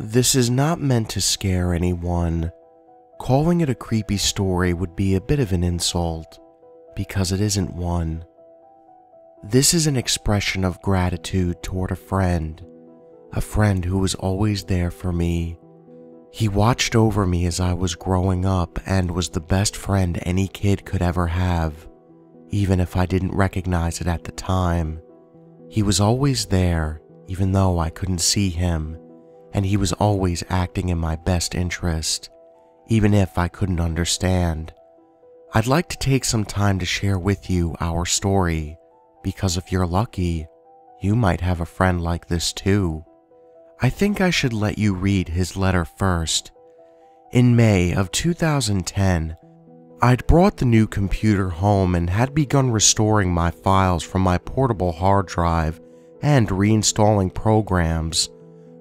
This is not meant to scare anyone. Calling it a creepy story would be a bit of an insult, because it isn't one. This is an expression of gratitude toward a friend who was always there for me. He watched over me as I was growing up and was the best friend any kid could ever have, even if I didn't recognize it at the time. He was always there, even though I couldn't see him, and he was always acting in my best interest, even if I couldn't understand. I'd like to take some time to share with you our story, because if you're lucky, you might have a friend like this too. I think I should let you read his letter first. In May of 2010, I'd brought the new computer home and had begun restoring my files from my portable hard drive and reinstalling programs,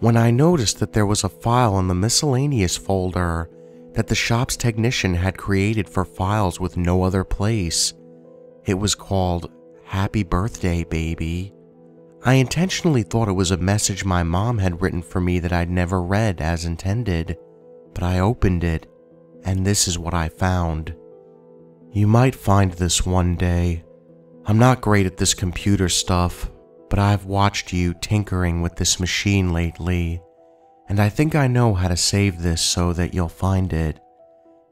when I noticed that there was a file in the miscellaneous folder that the shop's technician had created for files with no other place. It was called "Happy Birthday, Baby." I intentionally thought it was a message my mom had written for me that I'd never read as intended, but I opened it, and this is what I found. You might find this one day. I'm not great at this computer stuff, but I've watched you tinkering with this machine lately, and I think I know how to save this so that you'll find it.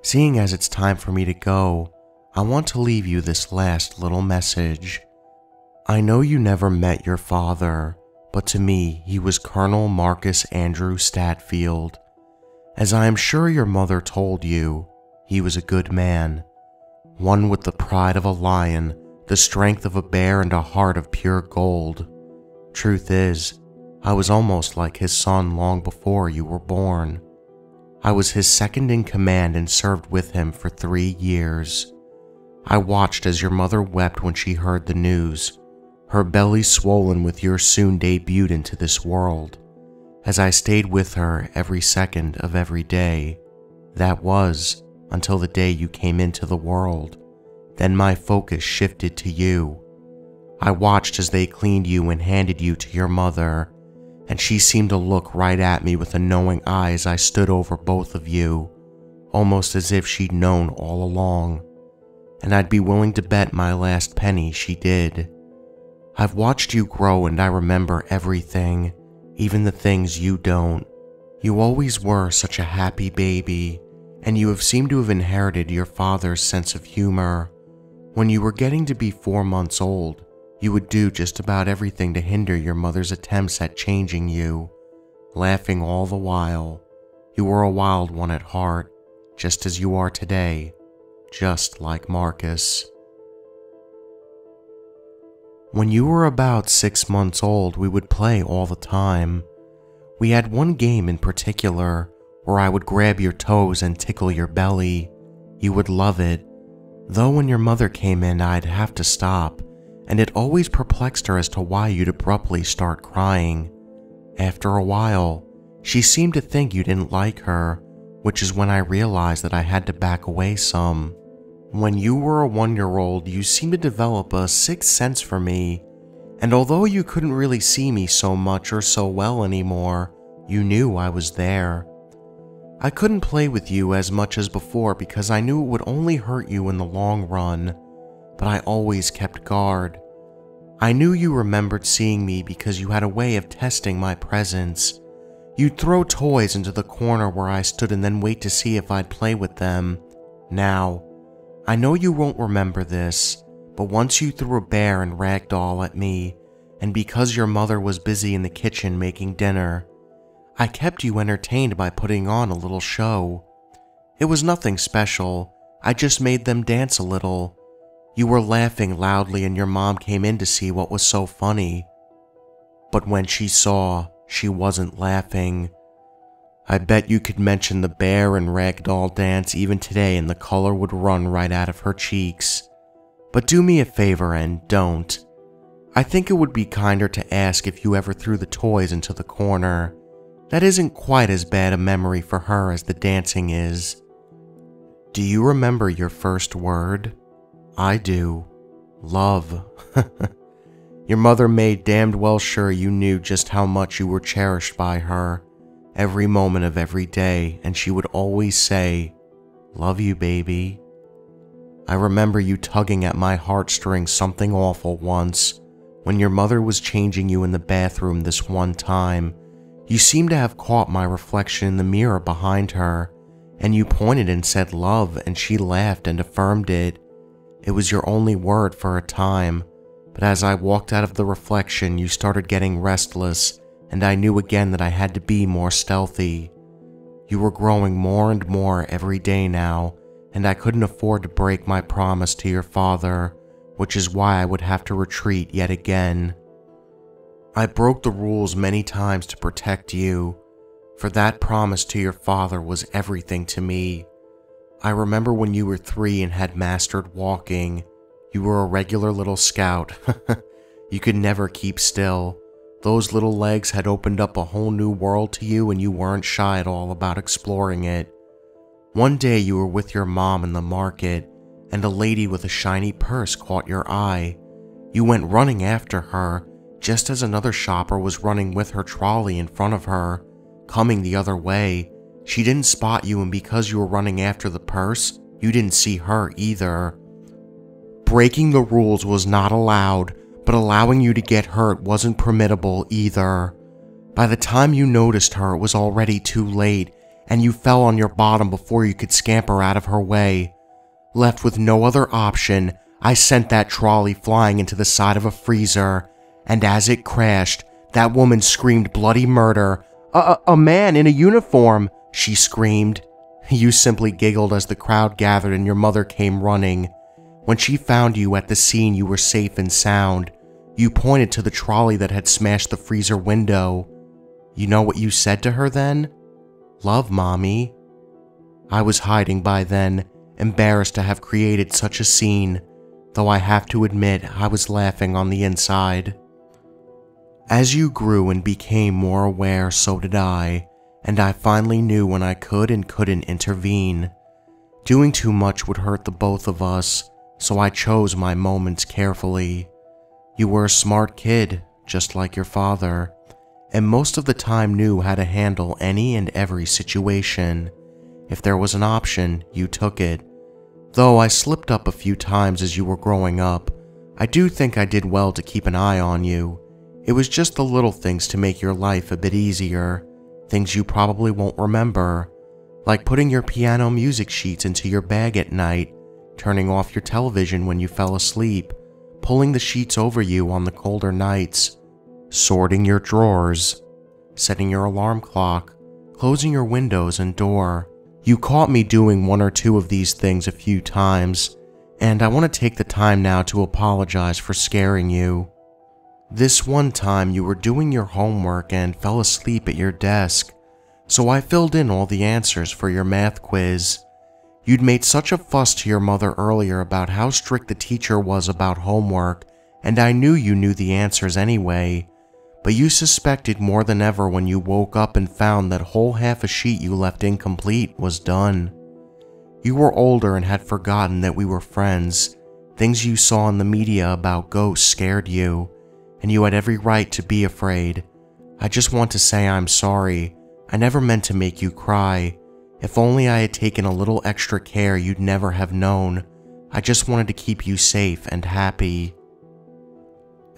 Seeing as it's time for me to go, I want to leave you this last little message. I know you never met your father, but to me, he was Colonel Marcus Andrew Statfield. As I am sure your mother told you, he was a good man, one with the pride of a lion, the strength of a bear, and a heart of pure gold. Truth is, I was almost like his son long before you were born. I was his second in command and served with him for 3 years. I watched as your mother wept when she heard the news, her belly swollen with your soon debut into this world, as I stayed with her every second of every day. That was until the day you came into the world. Then my focus shifted to you. I watched as they cleaned you and handed you to your mother, and she seemed to look right at me with a knowing eye as I stood over both of you, almost as if she'd known all along, and I'd be willing to bet my last penny she did. I've watched you grow and I remember everything, even the things you don't. You always were such a happy baby, and you have seemed to have inherited your father's sense of humor. When you were getting to be 4 months old, you would do just about everything to hinder your mother's attempts at changing you, laughing all the while. You were a wild one at heart, just as you are today, just like Marcus. When you were about 6 months old, we would play all the time. We had one game in particular where I would grab your toes and tickle your belly. You would love it, though when your mother came in I'd have to stop, and it always perplexed her as to why you'd abruptly start crying. After a while, she seemed to think you didn't like her, which is when I realized that I had to back away some. When you were a 1-year-old, you seemed to develop a sixth sense for me, and although you couldn't really see me so much or so well anymore, you knew I was there. I couldn't play with you as much as before because I knew it would only hurt you in the long run, but I always kept guard. I knew you remembered seeing me because you had a way of testing my presence. You'd throw toys into the corner where I stood and then wait to see if I'd play with them. Now, I know you won't remember this, but once you threw a bear and rag doll at me, and because your mother was busy in the kitchen making dinner, I kept you entertained by putting on a little show. It was nothing special, I just made them dance a little. You were laughing loudly and your mom came in to see what was so funny. But when she saw, she wasn't laughing. I bet you could mention the bear and ragdoll dance even today and the color would run right out of her cheeks. But do me a favor and don't. I think it would be kinder to ask if you ever threw the toys into the corner. That isn't quite as bad a memory for her as the dancing is. Do you remember your first word? I do. Love. Your mother made damned well sure you knew just how much you were cherished by her, every moment of every day, and she would always say, "Love you, baby." I remember you tugging at my heartstrings something awful once, when your mother was changing you in the bathroom this one time. You seemed to have caught my reflection in the mirror behind her, and you pointed and said love, and she laughed and affirmed it. It was your only word for a time, but as I walked out of the reflection, you started getting restless, and I knew again that I had to be more stealthy. You were growing more and more every day now, and I couldn't afford to break my promise to your father, which is why I would have to retreat yet again. I broke the rules many times to protect you, for that promise to your father was everything to me. I remember when you were 3 and had mastered walking. You were a regular little scout. You could never keep still. Those little legs had opened up a whole new world to you, and you weren't shy at all about exploring it. One day you were with your mom in the market, and a lady with a shiny purse caught your eye. You went running after her, just as another shopper was running with her trolley in front of her, coming the other way. She didn't spot you, and because you were running after the purse, you didn't see her either. Breaking the rules was not allowed, but allowing you to get hurt wasn't permissible either. By the time you noticed her, it was already too late, and you fell on your bottom before you could scamper out of her way. Left with no other option, I sent that trolley flying into the side of a freezer, and as it crashed, that woman screamed bloody murder. A man in a uniform," she screamed. You simply giggled as the crowd gathered and your mother came running. When she found you at the scene, you were safe and sound. You pointed to the trolley that had smashed the freezer window. You know what you said to her then? "Love, Mommy." I was hiding by then, embarrassed to have created such a scene, though I have to admit I was laughing on the inside. As you grew and became more aware, so did I, and I finally knew when I could and couldn't intervene. Doing too much would hurt the both of us, so I chose my moments carefully. You were a smart kid, just like your father, and most of the time knew how to handle any and every situation. If there was an option, you took it. Though I slipped up a few times as you were growing up, I do think I did well to keep an eye on you. It was just the little things to make your life a bit easier, things you probably won't remember, like putting your piano music sheets into your bag at night, turning off your television when you fell asleep, pulling the sheets over you on the colder nights, sorting your drawers, setting your alarm clock, closing your windows and door. You caught me doing 1 or 2 of these things a few times, and I want to take the time now to apologize for scaring you. This one time you were doing your homework and fell asleep at your desk, so I filled in all the answers for your math quiz. You'd made such a fuss to your mother earlier about how strict the teacher was about homework, and I knew you knew the answers anyway, but you suspected more than ever when you woke up and found that whole half a sheet you left incomplete was done. You were older and had forgotten that we were friends. Things you saw in the media about ghosts scared you, and you had every right to be afraid. I just want to say I'm sorry. I never meant to make you cry. If only I had taken a little extra care, you'd never have known. I just wanted to keep you safe and happy.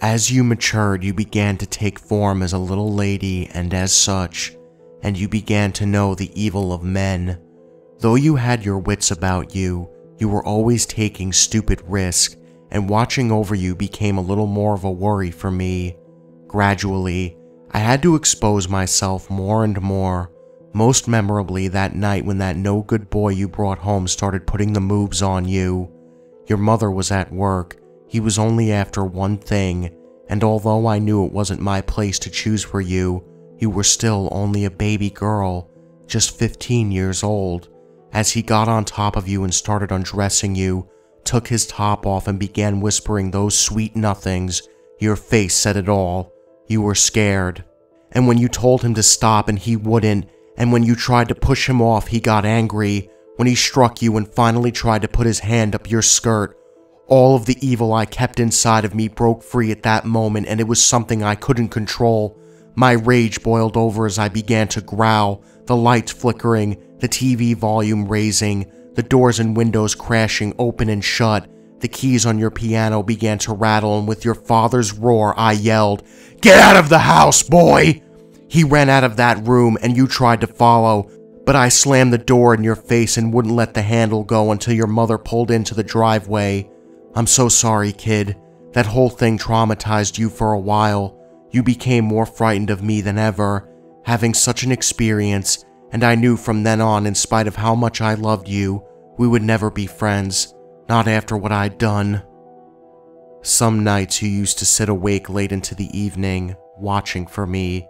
As you matured, you began to take form as a little lady, and as such, and you began to know the evil of men. Though you had your wits about you, you were always taking stupid risks, and watching over you became a little more of a worry for me. Gradually, I had to expose myself more and more, most memorably that night when that no-good boy you brought home started putting the moves on you. Your mother was at work. He was only after one thing, and although I knew it wasn't my place to choose for you, you were still only a baby girl, just 15 years old. As he got on top of you and started undressing you, took his top off and began whispering those sweet nothings, your face said it all. You were scared. And when you told him to stop and he wouldn't, and when you tried to push him off, he got angry. When he struck you and finally tried to put his hand up your skirt, all of the evil I kept inside of me broke free at that moment, and it was something I couldn't control. My rage boiled over as I began to growl, the lights flickering, the TV volume raising, the doors and windows crashing open and shut. The keys on your piano began to rattle, and with your father's roar, I yelled, "Get out of the house, boy!" He ran out of that room, and you tried to follow, but I slammed the door in your face and wouldn't let the handle go until your mother pulled into the driveway. I'm so sorry, kid. That whole thing traumatized you for a while. You became more frightened of me than ever, having such an experience, and I knew from then on, in spite of how much I loved you, we would never be friends, not after what I'd done. Some nights you used to sit awake late into the evening, watching for me,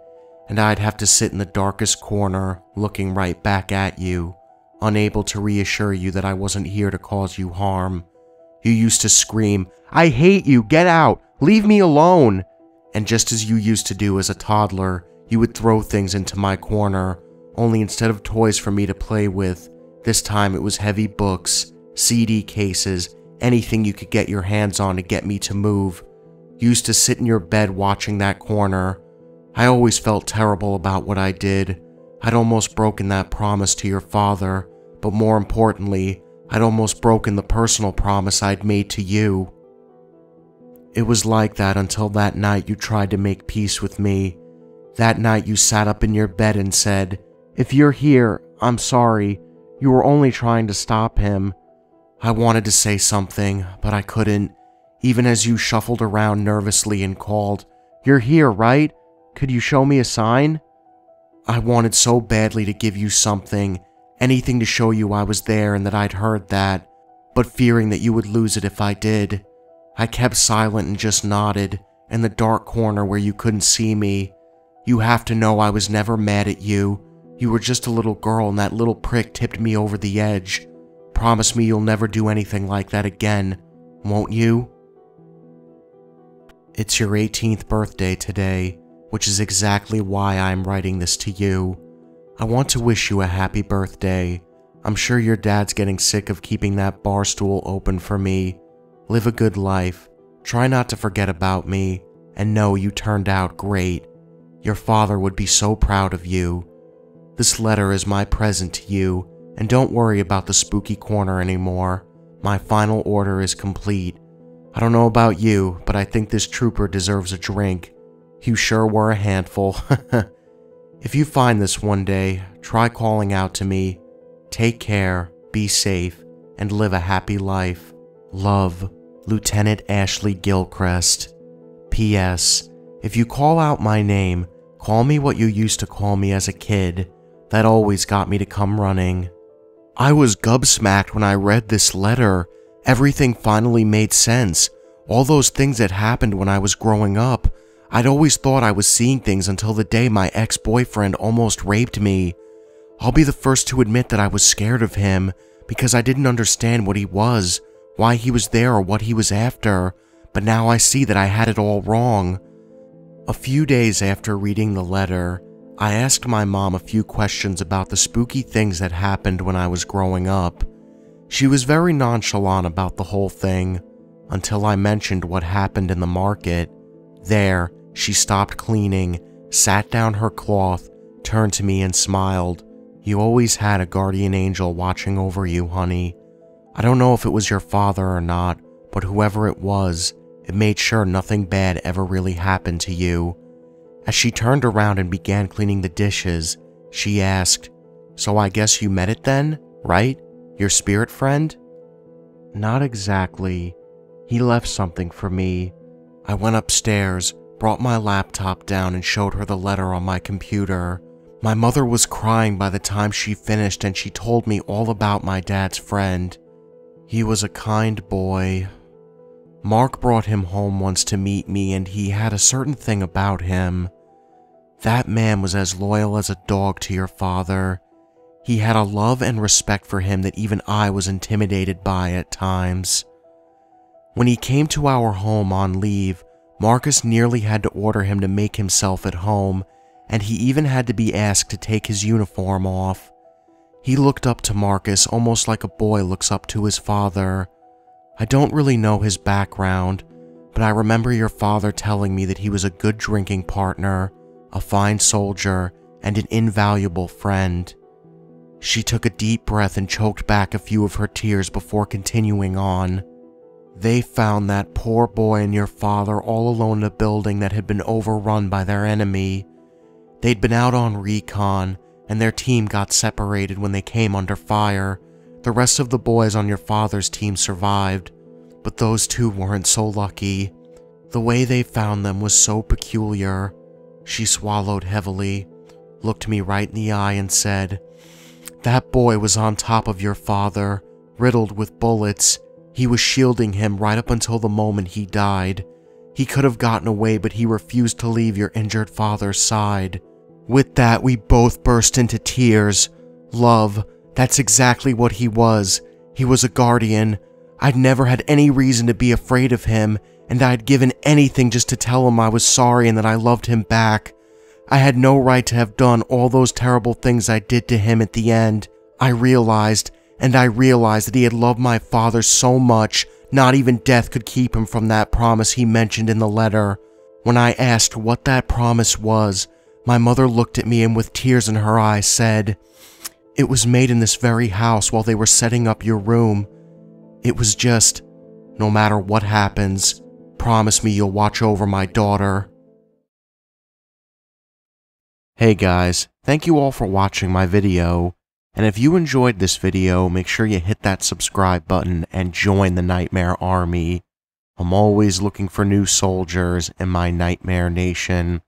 and I'd have to sit in the darkest corner, looking right back at you, unable to reassure you that I wasn't here to cause you harm. You used to scream, "I hate you, get out, leave me alone!" And just as you used to do as a toddler, you would throw things into my corner, only instead of toys for me to play with, this time it was heavy books, CD cases, anything you could get your hands on to get me to move. You used to sit in your bed watching that corner. I always felt terrible about what I did. I'd almost broken that promise to your father, but more importantly, I'd almost broken the personal promise I'd made to you. It was like that until that night you tried to make peace with me. That night you sat up in your bed and said, "If you're here, I'm sorry. You were only trying to stop him." I wanted to say something, but I couldn't, even as you shuffled around nervously and called, "You're here, right? Could you show me a sign?" I wanted so badly to give you something, anything to show you I was there and that I'd heard that, but fearing that you would lose it if I did, I kept silent and just nodded, in the dark corner where you couldn't see me. You have to know I was never mad at you. You were just a little girl and that little prick tipped me over the edge. Promise me you'll never do anything like that again, won't you? It's your 18th birthday today, which is exactly why I'm writing this to you. I want to wish you a happy birthday. I'm sure your dad's getting sick of keeping that bar stool open for me. Live a good life, try not to forget about me, and know you turned out great. Your father would be so proud of you. This letter is my present to you, and don't worry about the spooky corner anymore. My final order is complete. I don't know about you, but I think this trooper deserves a drink. You sure were a handful. If you find this one day, try calling out to me. Take care, be safe, and live a happy life. Love, Lieutenant Ashley Gilchrist. P.S. If you call out my name, call me what you used to call me as a kid. That always got me to come running. I was gobsmacked when I read this letter. Everything finally made sense. All those things that happened when I was growing up. I'd always thought I was seeing things until the day my ex-boyfriend almost raped me. I'll be the first to admit that I was scared of him because I didn't understand what he was, why he was there or what he was after, but now I see that I had it all wrong. A few days after reading the letter, I asked my mom a few questions about the spooky things that happened when I was growing up. She was very nonchalant about the whole thing, until I mentioned what happened in the market. There, she stopped cleaning, sat down her cloth, turned to me and smiled. "You always had a guardian angel watching over you, honey. I don't know if it was your father or not, but whoever it was, it made sure nothing bad ever really happened to you." As she turned around and began cleaning the dishes, she asked, "So I guess you met it then, right? Your spirit friend?" "Not exactly. He left something for me." I went upstairs, brought my laptop down and showed her the letter on my computer. My mother was crying by the time she finished and she told me all about my dad's friend. He was a kind boy. Mark brought him home once to meet me and he had a certain thing about him. That man was as loyal as a dog to your father. He had a love and respect for him that even I was intimidated by at times. When he came to our home on leave, Marcus nearly had to order him to make himself at home, and he even had to be asked to take his uniform off. He looked up to Marcus almost like a boy looks up to his father. I don't really know his background, but I remember your father telling me that he was a good drinking partner, a fine soldier, and an invaluable friend. She took a deep breath and choked back a few of her tears before continuing on. They found that poor boy and your father all alone in a building that had been overrun by their enemy. They'd been out on recon, and their team got separated when they came under fire. The rest of the boys on your father's team survived, but those two weren't so lucky. The way they found them was so peculiar. She swallowed heavily, looked me right in the eye and said, "That boy was on top of your father, riddled with bullets. He was shielding him right up until the moment he died. He could have gotten away, but he refused to leave your injured father's side." With that, we both burst into tears. Love, that's exactly what he was. He was a guardian. I'd never had any reason to be afraid of him, and I'd given anything just to tell him I was sorry and that I loved him back. I had no right to have done all those terrible things I did to him at the end. I realized that he had loved my father so much, not even death could keep him from that promise he mentioned in the letter. When I asked what that promise was, my mother looked at me and with tears in her eyes said, "It was made in this very house while they were setting up your room. It was just, no matter what happens, promise me you'll watch over my daughter." Hey guys, thank you all for watching my video, and if you enjoyed this video, make sure you hit that subscribe button and join the Nightmare Army. I'm always looking for new soldiers in my Nightmare Nation.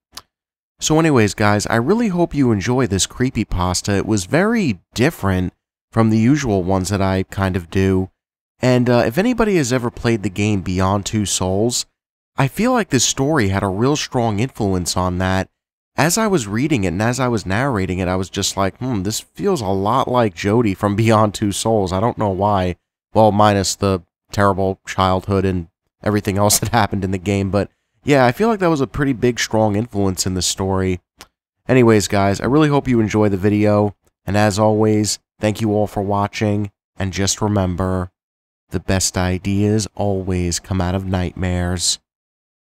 So anyways guys, I really hope you enjoy this creepypasta. It was very different from the usual ones that I kind of do. And if anybody has ever played the game Beyond Two Souls, I feel like this story had a real strong influence on that. As I was reading it and as I was narrating it, I was just like, this feels a lot like Jodie from Beyond Two Souls. I don't know why. Well, minus the terrible childhood and everything else that happened in the game, but yeah, I feel like that was a pretty big, strong influence in the story. Anyways, guys, I really hope you enjoy the video, and as always, thank you all for watching, and just remember, the best ideas always come out of nightmares.